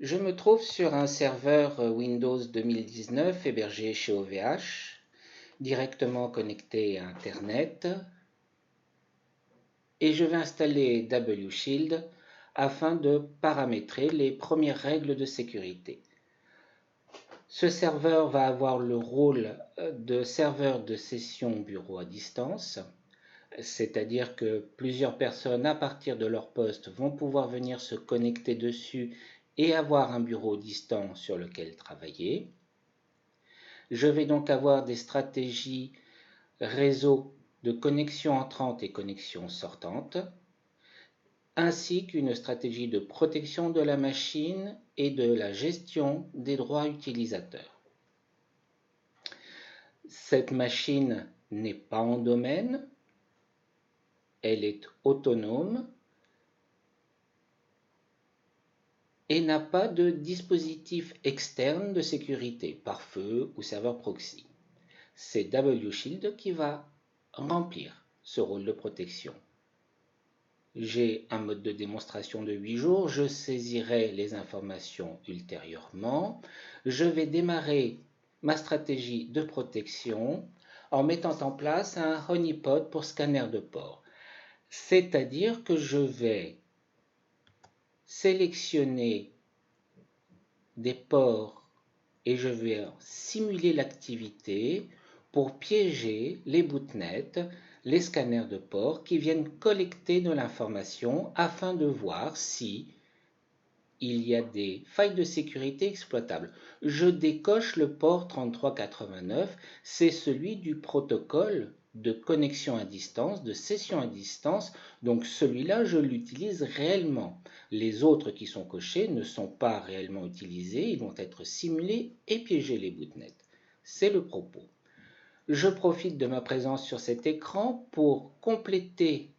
Je me trouve sur un serveur Windows 2019 hébergé chez OVH, directement connecté à Internet, et je vais installer WShield afin de paramétrer les premières règles de sécurité. Ce serveur va avoir le rôle de serveur de session bureau à distance, c'est-à-dire que plusieurs personnes à partir de leur poste vont pouvoir venir se connecter dessus et avoir un bureau distant sur lequel travailler. Je vais donc avoir des stratégies réseau de connexion entrante et connexion sortante, ainsi qu'une stratégie de protection de la machine et de la gestion des droits utilisateurs. Cette machine n'est pas en domaine, elle est autonome et n'a pas de dispositif externe de sécurité, pare-feu ou serveur proxy. C'est WShield qui va remplir ce rôle de protection. J'ai un mode de démonstration de 8 jours, je saisirai les informations ultérieurement. Je vais démarrer ma stratégie de protection en mettant en place un honeypot pour scanner de port. C'est-à-dire que je vais sélectionner des ports et je vais simuler l'activité pour piéger les bootnets, les scanners de port qui viennent collecter de l'information afin de voir si il y a des failles de sécurité exploitables. Je décoche le port 3389, c'est celui du protocole de connexion à distance, de session à distance, donc celui-là je l'utilise réellement. Les autres qui sont cochés ne sont pas réellement utilisés, ils vont être simulés et piéger les bootnets. C'est le propos. Je profite de ma présence sur cet écran pour compléter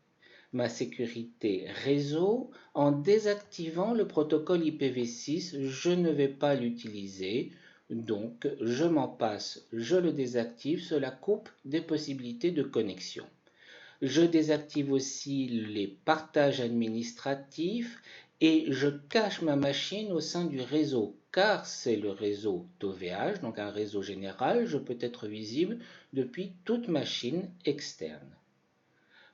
ma sécurité réseau en désactivant le protocole IPv6. Je ne vais pas l'utiliser, donc je m'en passe, je le désactive, cela coupe des possibilités de connexion. Je désactive aussi les partages administratifs et je cache ma machine au sein du réseau, car c'est le réseau d'OVH, donc un réseau général, je peux être visible depuis toute machine externe.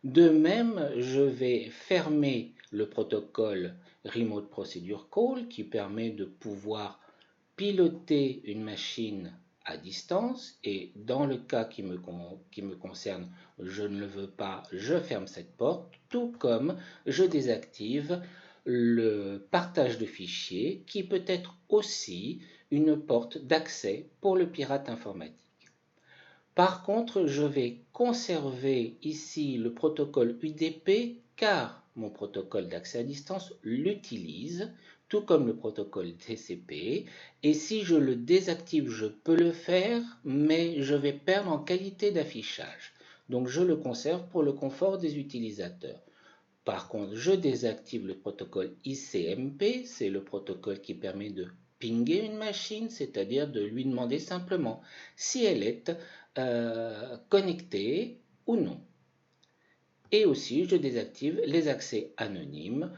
De même, je vais fermer le protocole Remote Procedure Call qui permet de pouvoir piloter une machine à distance et dans le cas qui me concerne, je ne le veux pas, je ferme cette porte, tout comme je désactive le partage de fichiers qui peut être aussi une porte d'accès pour le pirate informatique. Par contre, je vais conserver ici le protocole UDP car mon protocole d'accès à distance l'utilise, tout comme le protocole TCP. Et si je le désactive, je peux le faire, mais je vais perdre en qualité d'affichage. Donc je le conserve pour le confort des utilisateurs. Par contre, je désactive le protocole ICMP, c'est le protocole qui permet de pinger une machine, c'est-à-dire de lui demander simplement si elle est connectée ou non. Et aussi, je désactive les accès anonymes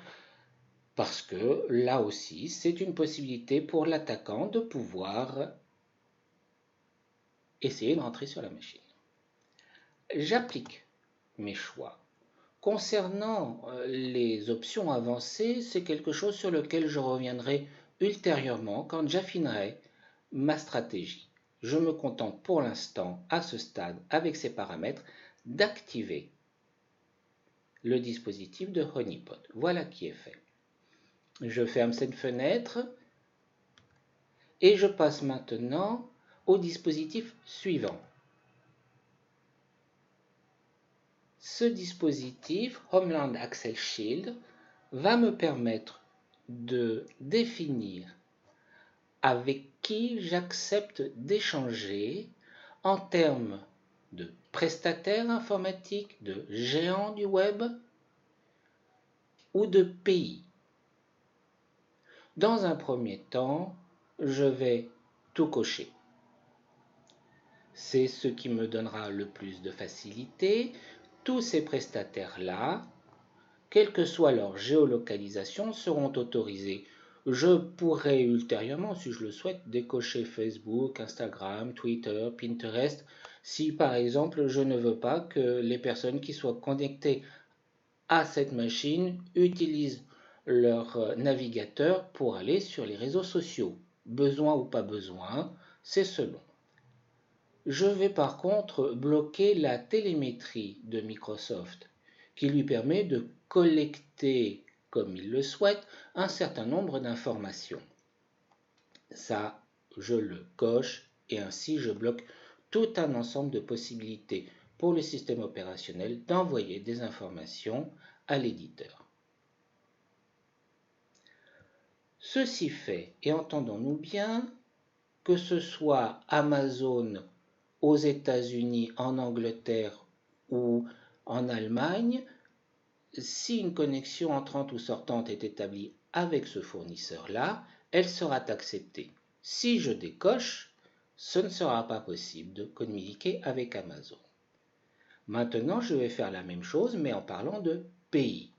parce que là aussi, c'est une possibilité pour l'attaquant de pouvoir essayer de rentrer sur la machine. J'applique mes choix. Concernant les options avancées, c'est quelque chose sur lequel je reviendrai ultérieurement quand j'affinerai ma stratégie. Je me contente pour l'instant, à ce stade, avec ces paramètres, d'activer le dispositif de honeypot. Voilà qui est fait. Je ferme cette fenêtre et je passe maintenant au dispositif suivant. Ce dispositif, Homeland Access Shield, va me permettre de définir avec qui j'accepte d'échanger en termes de prestataires informatiques, de géants du web ou de pays. Dans un premier temps, je vais tout cocher. C'est ce qui me donnera le plus de facilité. Tous ces prestataires-là, quelle que soit leur géolocalisation, seront autorisés Je pourrais ultérieurement, si je le souhaite, décocher Facebook, Instagram, Twitter, Pinterest, si par exemple je ne veux pas que les personnes qui soient connectées à cette machine utilisent leur navigateur pour aller sur les réseaux sociaux. Besoin ou pas besoin, c'est selon. Je vais par contre bloquer la télémétrie de Microsoft, qui lui permet de collecter, comme il le souhaite, un certain nombre d'informations. Ça, je le coche et ainsi je bloque tout un ensemble de possibilités pour le système opérationnel d'envoyer des informations à l'éditeur. Ceci fait, et entendons-nous bien, que ce soit Amazon aux États-Unis, en Angleterre ou en Allemagne, si une connexion entrante ou sortante est établie avec ce fournisseur-là, elle sera acceptée. Si je décoche, ce ne sera pas possible de communiquer avec Amazon. Maintenant, je vais faire la même chose, mais en parlant de pays.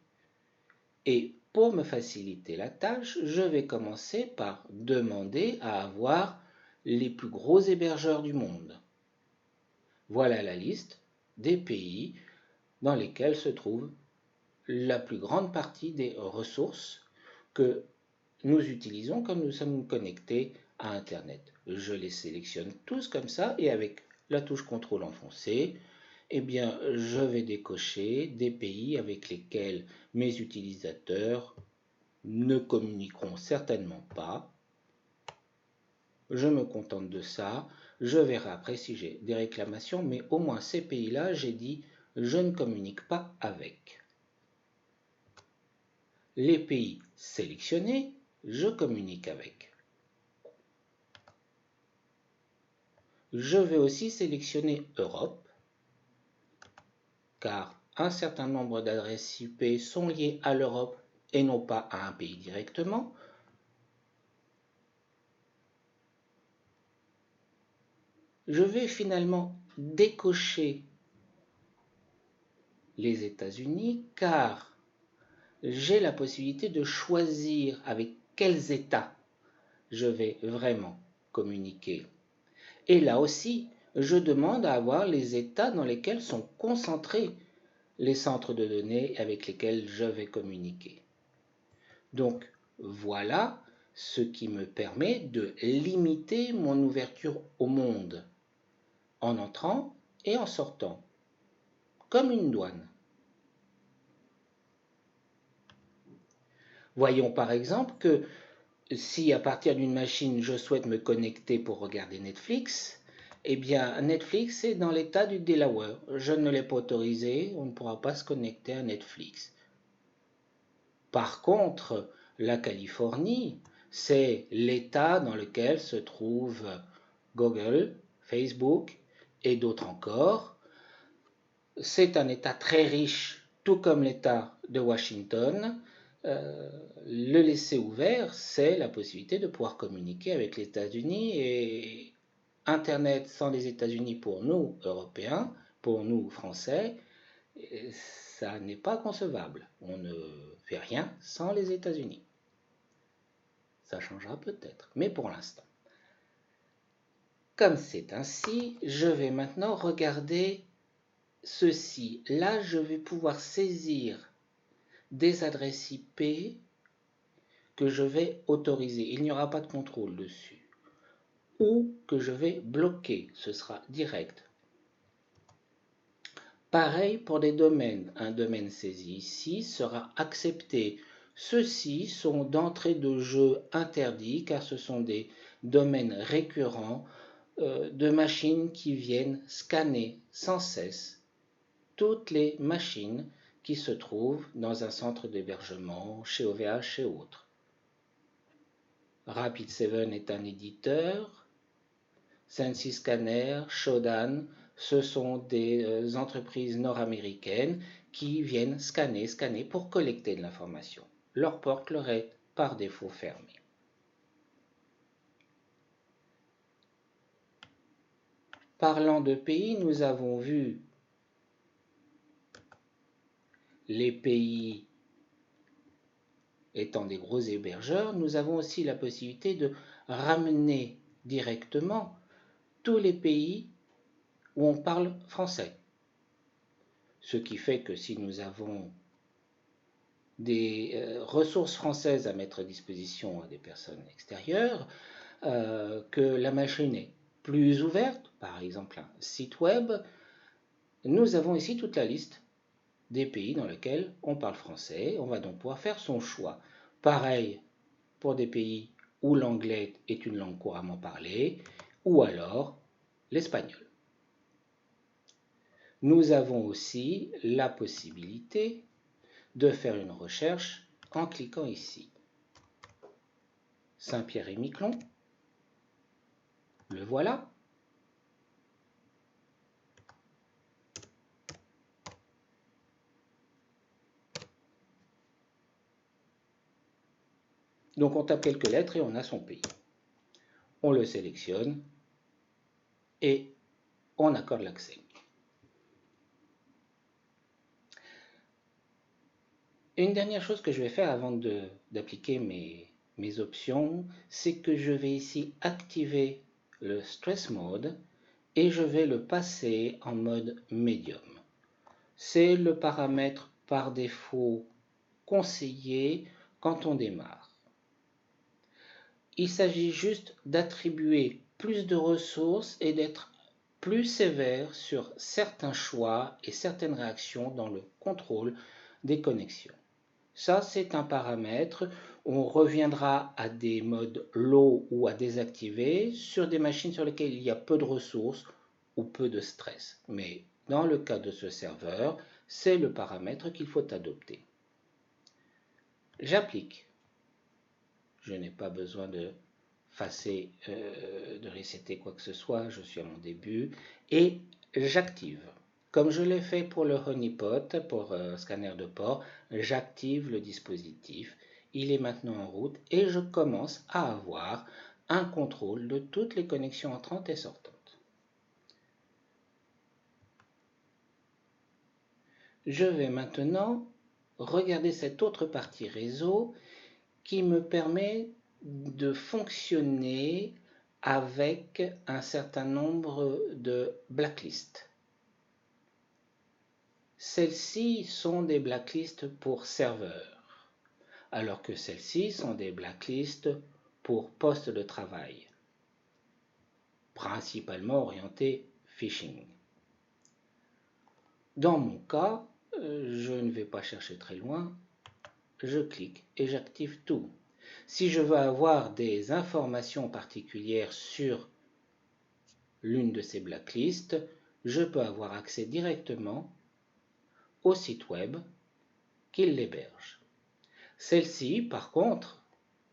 Et pour me faciliter la tâche, je vais commencer par demander à avoir les plus gros hébergeurs du monde. Voilà la liste des pays dans lesquels se trouve la plus grande partie des ressources que nous utilisons quand nous sommes connectés à Internet. Je les sélectionne tous comme ça et avec la touche contrôle enfoncée, eh bien, je vais décocher des pays avec lesquels mes utilisateurs ne communiqueront certainement pas. Je me contente de ça. Je verrai après si j'ai des réclamations, mais au moins ces pays-là, j'ai dit je ne communique pas avec. Les pays sélectionnés, je communique avec. Je vais aussi sélectionner Europe, car un certain nombre d'adresses IP sont liées à l'Europe et non pas à un pays directement. Je vais finalement décocher les États-Unis car j'ai la possibilité de choisir avec quels États je vais vraiment communiquer. Et là aussi, je demande à avoir les États dans lesquels sont concentrés les centres de données avec lesquels je vais communiquer. Donc voilà ce qui me permet de limiter mon ouverture au monde en entrant et en sortant, comme une douane. Voyons par exemple que si à partir d'une machine je souhaite me connecter pour regarder Netflix, eh bien Netflix est dans l'état du Delaware. Je ne l'ai pas autorisé, on ne pourra pas se connecter à Netflix. Par contre, la Californie, c'est l'état dans lequel se trouvent Google, Facebook et d'autres encore. C'est un état très riche, tout comme l'état de Washington. Le laisser ouvert, c'est la possibilité de pouvoir communiquer avec les États-Unis et Internet sans les États-Unis pour nous, Européens, pour nous, Français, ça n'est pas concevable. On ne fait rien sans les États-Unis. Ça changera peut-être, mais pour l'instant. Comme c'est ainsi, je vais maintenant regarder ceci. Là, je vais pouvoir saisir des adresses IP que je vais autoriser. Il n'y aura pas de contrôle dessus. Ou que je vais bloquer. Ce sera direct. Pareil pour les domaines. Un domaine saisi ici sera accepté. Ceux-ci sont d'entrée de jeu interdits car ce sont des domaines récurrents de machines qui viennent scanner sans cesse toutes les machines qui se trouvent dans un centre d'hébergement, chez OVH et autres. Rapid7 est un éditeur, Sensi Scanner, Shodan, ce sont des entreprises nord-américaines qui viennent scanner pour collecter de l'information. Leur porte leur est par défaut fermée. Parlant de pays, nous avons vu les pays étant des gros hébergeurs, nous avons aussi la possibilité de ramener directement tous les pays où on parle français. Ce qui fait que si nous avons des ressources françaises à mettre à disposition à des personnes extérieures, que la machine est plus ouverte, par exemple un site web, nous avons ici toute la liste des pays dans lesquels on parle français. On va donc pouvoir faire son choix. Pareil pour des pays où l'anglais est une langue couramment parlée, ou alors l'espagnol. Nous avons aussi la possibilité de faire une recherche en cliquant ici. Saint-Pierre-et-Miquelon, le voilà. Donc on tape quelques lettres et on a son pays. On le sélectionne et on accorde l'accès. Une dernière chose que je vais faire avant d'appliquer mes options, c'est que je vais ici activer le Stress Mode et je vais le passer en mode médium. C'est le paramètre par défaut conseillé quand on démarre. Il s'agit juste d'attribuer plus de ressources et d'être plus sévère sur certains choix et certaines réactions dans le contrôle des connexions. Ça, c'est un paramètre. On reviendra à des modes low ou à désactiver sur des machines sur lesquelles il y a peu de ressources ou peu de stress. Mais dans le cas de ce serveur, c'est le paramètre qu'il faut adopter. J'applique. Je n'ai pas besoin de resetter quoi que ce soit. Je suis à mon début. Et j'active. Comme je l'ai fait pour le honeypot, pour scanner de port, j'active le dispositif. Il est maintenant en route et je commence à avoir un contrôle de toutes les connexions entrantes et sortantes. Je vais maintenant regarder cette autre partie réseau qui me permet de fonctionner avec un certain nombre de blacklists. Celles-ci sont des blacklists pour serveurs, alors que celles-ci sont des blacklists pour postes de travail, principalement orientés phishing. Dans mon cas, je ne vais pas chercher très loin, je clique et j'active tout. Si je veux avoir des informations particulières sur l'une de ces blacklists, je peux avoir accès directement au site web qui l'héberge. Celle-ci, par contre,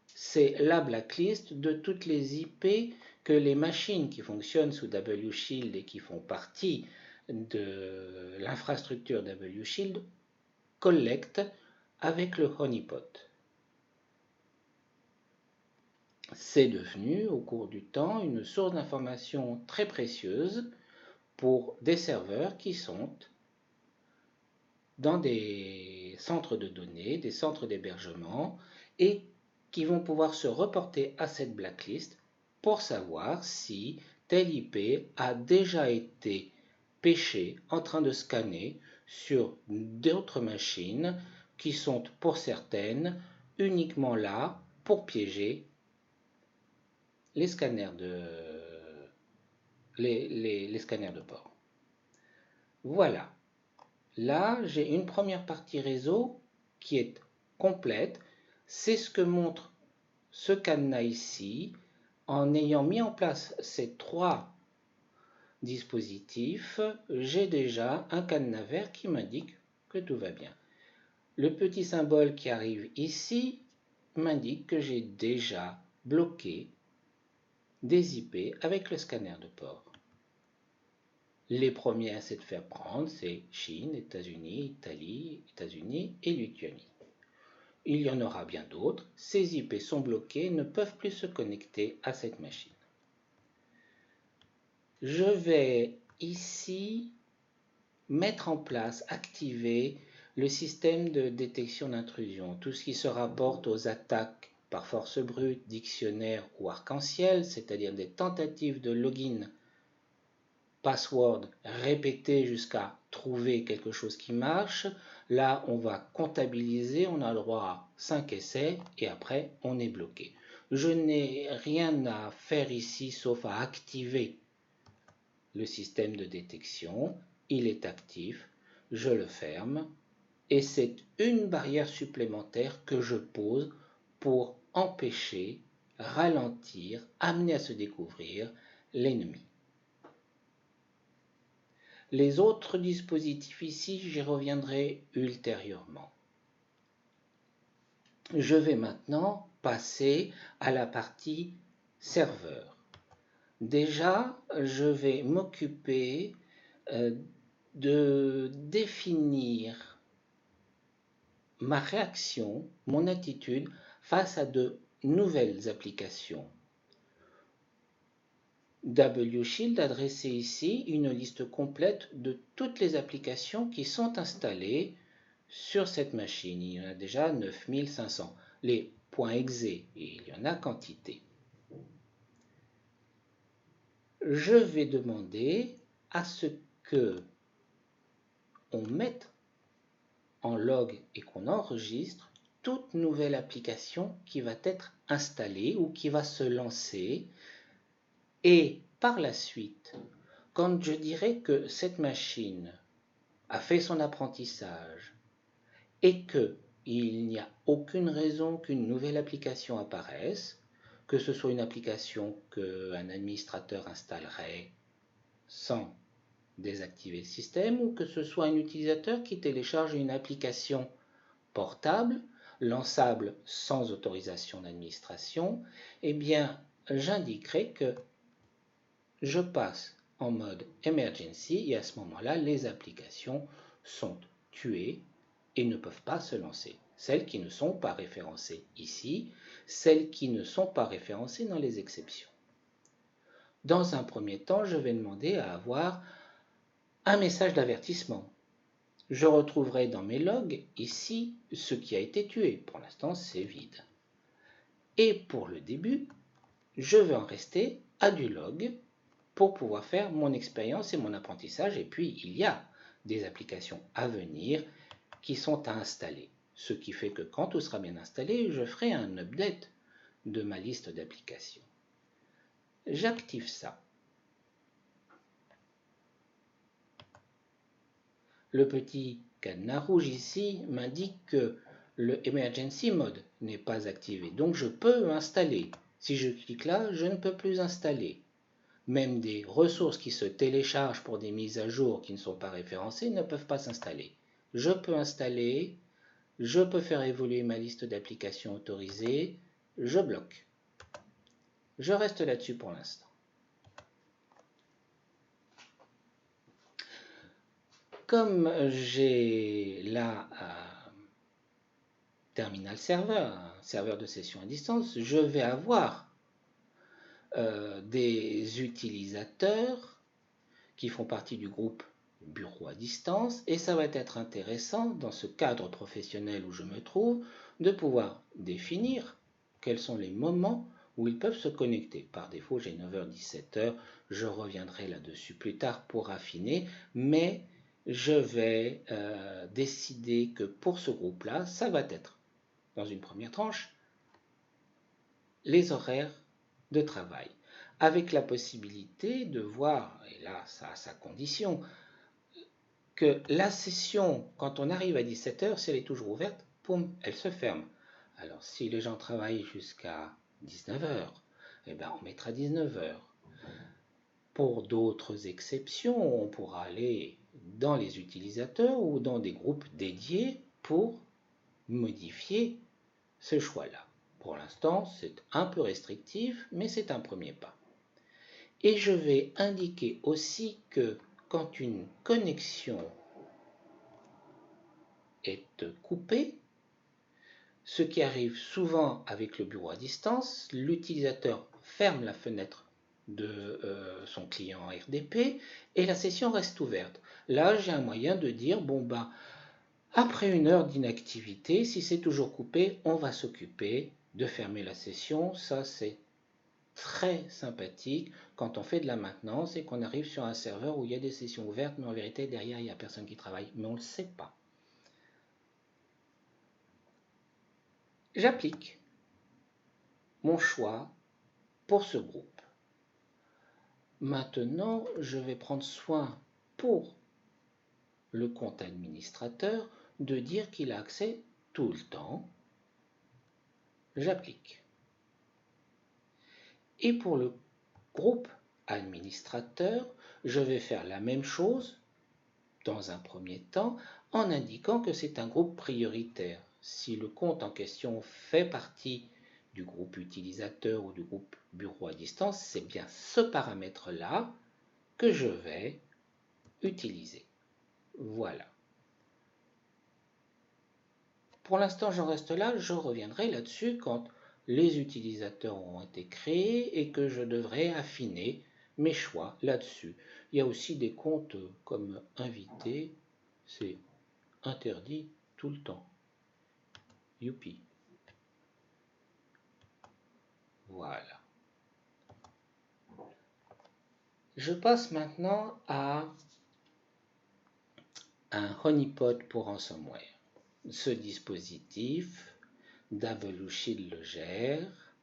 c'est la blacklist de toutes les IP que les machines qui fonctionnent sous WShield et qui font partie de l'infrastructure WShield collectent avec le honeypot. C'est devenu au cours du temps une source d'information très précieuse pour des serveurs qui sont dans des centres de données, des centres d'hébergement et qui vont pouvoir se reporter à cette blacklist pour savoir si telle IP a déjà été pêchée en train de scanner sur d'autres machines qui sont pour certaines uniquement là pour piéger les scanners de port. Voilà. Là, j'ai une première partie réseau qui est complète. C'est ce que montre ce cadenas ici. En ayant mis en place ces trois dispositifs, j'ai déjà un cadenas vert qui m'indique que tout va bien. Le petit symbole qui arrive ici m'indique que j'ai déjà bloqué des IP avec le scanner de port. Les premiers à s'être fait prendre, c'est Chine, États-Unis, Italie, États-Unis et Lituanie. Il y en aura bien d'autres. Ces IP sont bloqués et ne peuvent plus se connecter à cette machine. Je vais ici mettre en place, activer le système de détection d'intrusion, tout ce qui se rapporte aux attaques par force brute, dictionnaire ou arc-en-ciel, c'est-à-dire des tentatives de login, password répétées jusqu'à trouver quelque chose qui marche. Là, on va comptabiliser, on a le droit à 5 essais et après, on est bloqué. Je n'ai rien à faire ici sauf à activer le système de détection. Il est actif, je le ferme et c'est une barrière supplémentaire que je pose pour empêcher, ralentir, amener à se découvrir l'ennemi. Les autres dispositifs ici, j'y reviendrai ultérieurement. Je vais maintenant passer à la partie serveur. Déjà, je vais m'occuper de définir ma réaction, mon attitude face à de nouvelles applications. WShield a dressé ici une liste complète de toutes les applications qui sont installées sur cette machine. Il y en a déjà 9500. Les .exe, il y en a quantité. Je vais demander à ce que on mette en log et qu'on enregistre toute nouvelle application qui va être installée ou qui va se lancer. Et par la suite, quand je dirai que cette machine a fait son apprentissage et qu'il n'y a aucune raison qu'une nouvelle application apparaisse, que ce soit une application qu'un administrateur installerait sans désactiver le système ou que ce soit un utilisateur qui télécharge une application portable, lançable sans autorisation d'administration, eh bien j'indiquerai que je passe en mode emergency et à ce moment-là, les applications sont tuées et ne peuvent pas se lancer. Celles qui ne sont pas référencées ici, celles qui ne sont pas référencées dans les exceptions. Dans un premier temps, je vais demander à avoir un message d'avertissement. Je retrouverai dans mes logs ici ce qui a été tué. Pour l'instant, c'est vide. Et pour le début, je vais en rester à du log pour pouvoir faire mon expérience et mon apprentissage. Et puis, il y a des applications à venir qui sont à installer. Ce qui fait que quand tout sera bien installé, je ferai un update de ma liste d'applications. J'active ça. Le petit cadenas rouge ici m'indique que le Emergency Mode n'est pas activé. Donc je peux installer. Si je clique là, je ne peux plus installer. Même des ressources qui se téléchargent pour des mises à jour qui ne sont pas référencées ne peuvent pas s'installer. Je peux installer, je peux faire évoluer ma liste d'applications autorisées, je bloque. Je reste là-dessus pour l'instant. Comme j'ai là un terminal serveur, un serveur de session à distance, je vais avoir des utilisateurs qui font partie du groupe bureau à distance et ça va être intéressant dans ce cadre professionnel où je me trouve de pouvoir définir quels sont les moments où ils peuvent se connecter. Par défaut, j'ai 9h-17h, je reviendrai là-dessus plus tard pour affiner, mais je vais décider que pour ce groupe-là, ça va être, dans une première tranche, les horaires de travail, avec la possibilité de voir, et là ça a sa condition, que la session, quand on arrive à 17h, si elle est toujours ouverte, poum, elle se ferme. Alors si les gens travaillent jusqu'à 19h, eh ben, on mettra 19h. Pour d'autres exceptions, on pourra aller dans les utilisateurs ou dans des groupes dédiés pour modifier ce choix-là. Pour l'instant, c'est un peu restrictif, mais c'est un premier pas. Et je vais indiquer aussi que quand une connexion est coupée, ce qui arrive souvent avec le bureau à distance, l'utilisateur ferme la fenêtre de son client RDP et la session reste ouverte. Là, j'ai un moyen de dire, bon ben, Après une heure d'inactivité, si c'est toujours coupé, on va s'occuper de fermer la session. Ça, c'est très sympathique quand on fait de la maintenance et qu'on arrive sur un serveur où il y a des sessions ouvertes, mais en vérité, derrière, il n'y a personne qui travaille. Mais on ne le sait pas. J'applique mon choix pour ce groupe. Maintenant, je vais prendre soin pour le compte administrateur de dire qu'il a accès tout le temps. J'applique. Et pour le groupe administrateur, je vais faire la même chose dans un premier temps en indiquant que c'est un groupe prioritaire. Si le compte en question fait partie du groupe utilisateur ou du groupe bureau à distance, c'est bien ce paramètre-là que je vais utiliser. Voilà. Pour l'instant, j'en reste là. Je reviendrai là-dessus quand les utilisateurs auront été créés et que je devrai affiner mes choix là-dessus. Il y a aussi des comptes comme invité, c'est interdit tout le temps. Youpi. Voilà. Je passe maintenant à un honeypot pour ransomware. Ce dispositif, Dabelouchid le gère.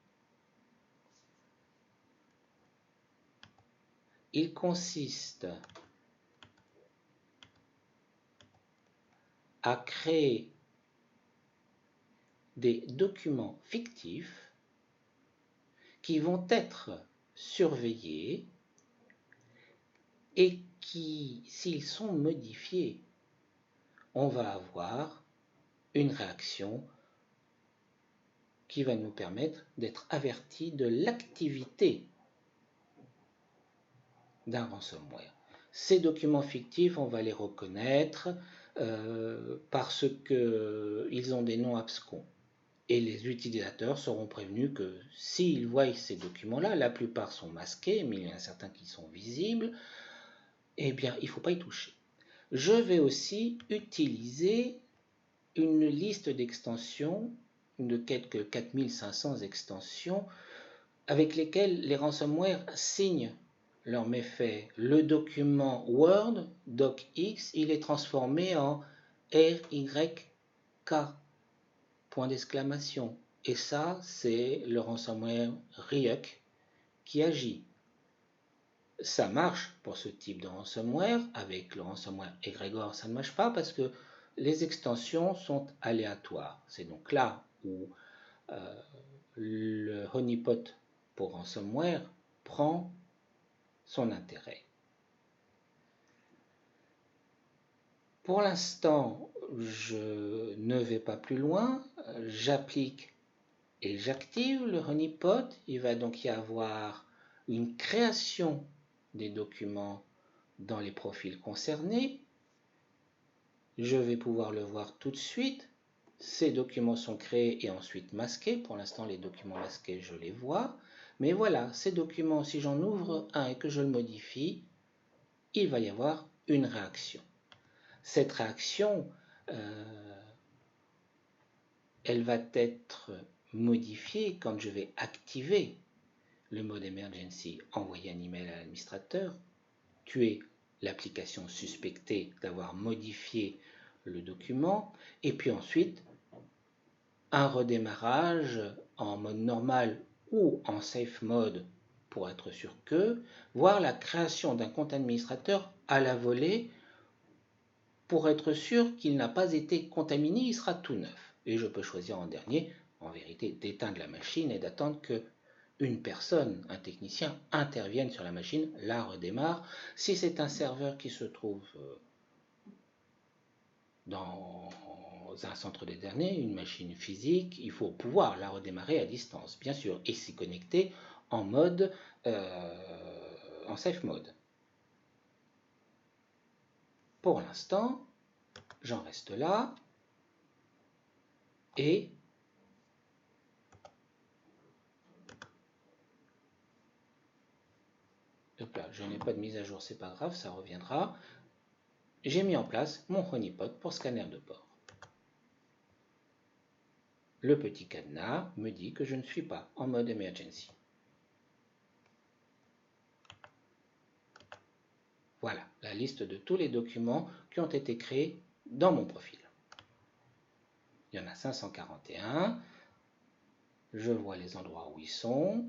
Il consiste à créer des documents fictifs qui vont être surveillés et qui, s'ils sont modifiés, on va avoir une réaction qui va nous permettre d'être avertis de l'activité d'un ransomware. Ces documents fictifs, on va les reconnaître parce qu'ils ont des noms abscons. Et les utilisateurs seront prévenus que s'ils voient ces documents-là, la plupart sont masqués, mais il y en a certains qui sont visibles, eh bien, il ne faut pas y toucher. Je vais aussi utiliser une liste d'extensions, de quelques 4500 extensions, avec lesquelles les ransomware signent leurs méfaits. Le document Word, docx, il est transformé en RYK, point d'exclamation. Et ça, c'est le ransomware Ryuk qui agit. Ça marche pour ce type de ransomware. Avec le ransomware Egregor, ça ne marche pas parce que les extensions sont aléatoires. C'est donc là où le honeypot pour ransomware prend son intérêt. Pour l'instant, je ne vais pas plus loin. J'applique et j'active le honeypot. Il va donc y avoir une création des documents dans les profils concernés. Je vais pouvoir le voir tout de suite. Ces documents sont créés et ensuite masqués. Pour l'instant, les documents masqués, je les vois. Mais voilà, ces documents, si j'en ouvre un et que je le modifie, il va y avoir une réaction. Cette réaction, elle va être modifiée quand je vais activer le mode emergency, envoyer un email à l'administrateur, tuer l'application suspectée d'avoir modifié le document, et puis ensuite un redémarrage en mode normal ou en safe mode pour être sûr que, voire la création d'un compte administrateur à la volée pour être sûr qu'il n'a pas été contaminé, il sera tout neuf. Et je peux choisir en dernier, en vérité, d'éteindre la machine et d'attendre que une personne, un technicien, intervienne sur la machine, la redémarre. Si c'est un serveur qui se trouve dans un centre de données, une machine physique, il faut pouvoir la redémarrer à distance, bien sûr, et s'y connecter en mode en safe mode. Pour l'instant, j'en reste là et donc là, je n'ai pas de mise à jour, c'est pas grave, ça reviendra. J'ai mis en place mon honeypot pour scanner de port. le petit cadenas me dit que je ne suis pas en mode emergency. Voilà la liste de tous les documents qui ont été créés dans mon profil. Il y en a 541. Je vois les endroits où ils sont.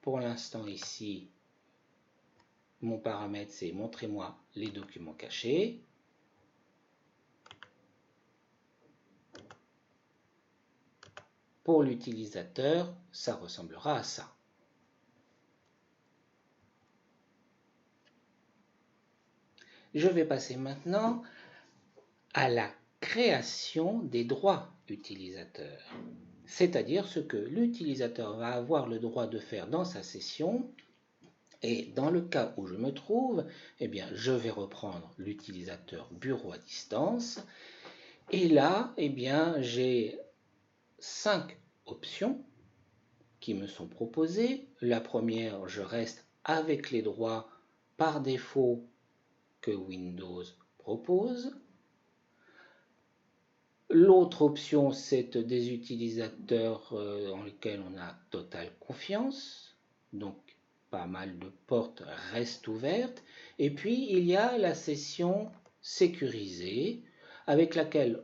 Pour l'instant ici, mon paramètre c'est montrez-moi les documents cachés. Pour l'utilisateur, ça ressemblera à ça. Je vais passer maintenant à la création des droits utilisateurs, c'est-à-dire ce que l'utilisateur va avoir le droit de faire dans sa session. Et dans le cas où je me trouve, eh bien, je vais reprendre l'utilisateur bureau à distance. Et là, eh bien, j'ai 5 options qui me sont proposées. La première, je reste avec les droits par défaut que Windows propose. L'autre option, c'est des utilisateurs en lesquels on a totale confiance. Donc, pas mal de portes restent ouvertes. Et puis, il y a la session sécurisée avec laquelle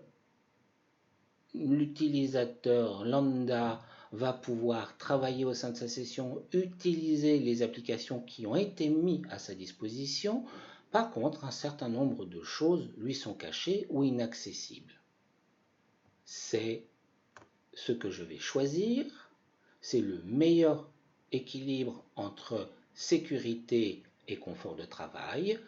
l'utilisateur lambda va pouvoir travailler au sein de sa session, utiliser les applications qui ont été mises à sa disposition. Par contre, un certain nombre de choses lui sont cachées ou inaccessibles. C'est ce que je vais choisir. C'est le meilleur équilibre entre sécurité et confort de travail.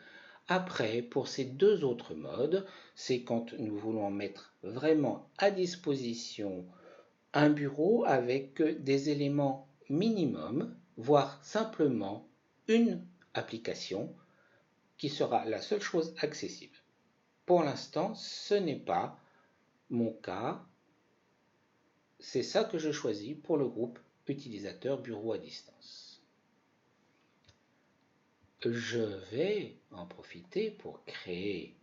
Après, pour ces deux autres modes, c'est quand nous voulons mettre vraiment à disposition un bureau avec des éléments minimum, voire simplement une application qui sera la seule chose accessible. Pour l'instant, ce n'est pas mon cas. C'est ça que je choisis pour le groupe utilisateur bureau à distance. Je vais en profiter pour créer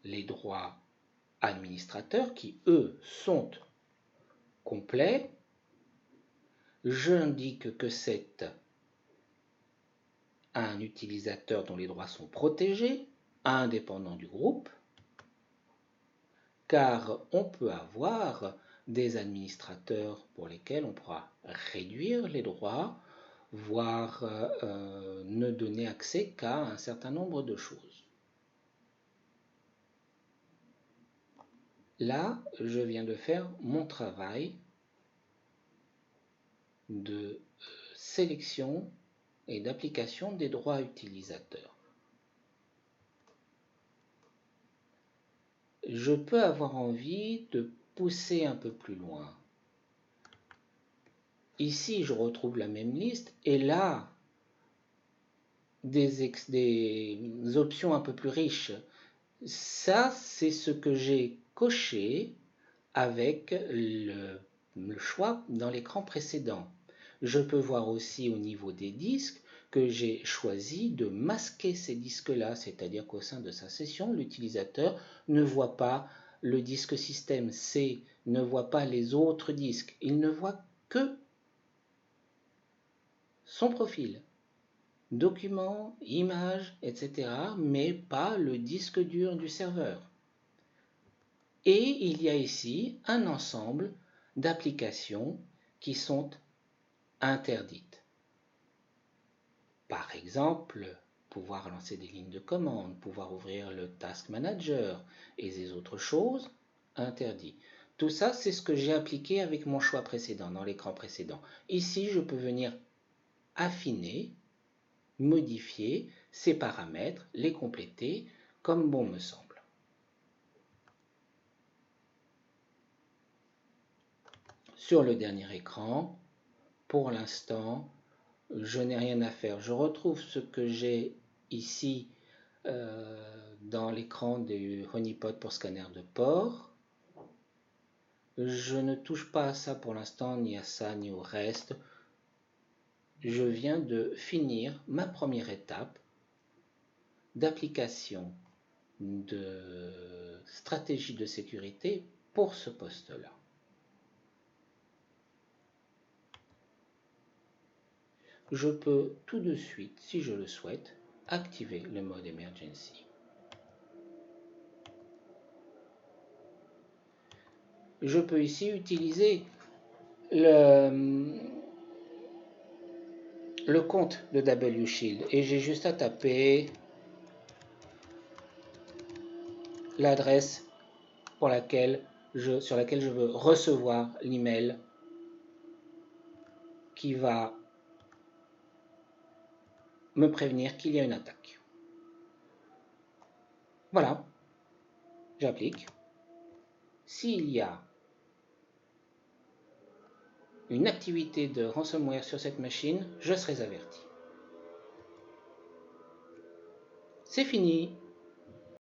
les droits administrateurs qui, eux, sont complets. J'indique que c'est un utilisateur dont les droits sont protégés, indépendant du groupe, car on peut avoir des administrateurs pour lesquels on pourra réduire les droits, voire ne donner accès qu'à un certain nombre de choses. Là, je viens de faire mon travail de sélection et d'application des droits utilisateurs. Je peux avoir envie de pousser un peu plus loin. Ici, je retrouve la même liste et là, des options un peu plus riches. Ça, c'est ce que j'ai coché avec le choix dans l'écran précédent. Je peux voir aussi au niveau des disques que j'ai choisi de masquer ces disques-là, c'est-à-dire qu'au sein de sa session, l'utilisateur ne voit pas le disque système C, ne voit pas les autres disques, il ne voit que son profil, documents, images, etc., mais pas le disque dur du serveur. Et il y a ici un ensemble d'applications qui sont interdites. Par exemple, pouvoir lancer des lignes de commande, pouvoir ouvrir le Task Manager et des autres choses, interdit. Tout ça, c'est ce que j'ai appliqué avec mon choix précédent, dans l'écran précédent. Ici, je peux venir affiner, modifier ces paramètres, les compléter comme bon me semble. Sur le dernier écran, pour l'instant, je n'ai rien à faire. Je retrouve ce que j'ai ici dans l'écran du Honeypot pour scanner de port. Je ne touche pas à ça pour l'instant, ni à ça, ni au reste. Je viens de finir ma première étape d'application de stratégie de sécurité pour ce poste-là. Je peux tout de suite, si je le souhaite, activer le mode Emergency. Je peux ici utiliser le compte de WShield et j'ai juste à taper l'adresse sur laquelle je veux recevoir l'email qui va me prévenir qu'il y a une attaque. Voilà, j'applique. S'il y a une activité de ransomware sur cette machine, je serai averti. C'est fini.